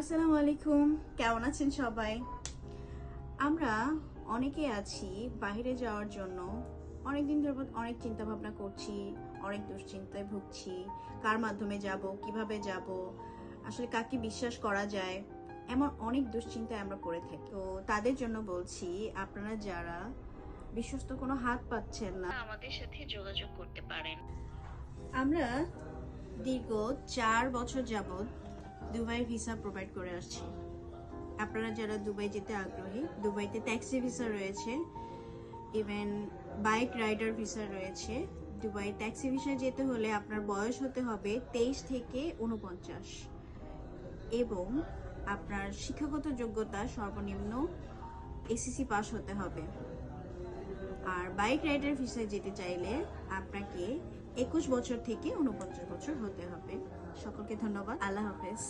আসসালামু আলাইকুম, কেমন আছেন সবাই? আমরা অনেকে আছি বাইরে যাওয়ার জন্য অনেকদিন ধরে অনেক চিন্তা ভাবনা করছি, অনেক দুশ্চিন্তায় ভুগছি। কার মাধ্যমে যাব, কিভাবে যাব, আসলে কাকে বিশ্বাস করা যায়, এমন অনেক দুশ্চিন্তায় আমরা পড়ে থাকি। তো তাদের জন্য বলছি, আপনারা যারা বিশ্বস্ত কোনো হাত পাচ্ছেন না, আমাদের সাথে যোগাযোগ করতে পারেন। আমরা দীর্ঘ 4 বছর যাবৎ দুবাই ভিসা প্রোভাইড করে আসছি। আপনারা যারা দুবাই যেতে আগ্রহী, দুবাইতে ট্যাক্সি ভিসা রয়েছে, ইভেন বাইক রাইডার ভিসা রয়েছে। দুবাই ট্যাক্সি ভিসা যেতে হলে আপনার বয়স হতে হবে 23 থেকে 49 এবং আপনার শিক্ষাগত যোগ্যতা সর্বনিম্ন এসএসসি পাস হতে হবে। আর বাইক রাইডার ভিসায় যেতে চাইলে আপনাকে 21 বছর থেকে 49 বছর হতে হবে। সকলকে ধন্যবাদ। আল্লাহ হাফেজ।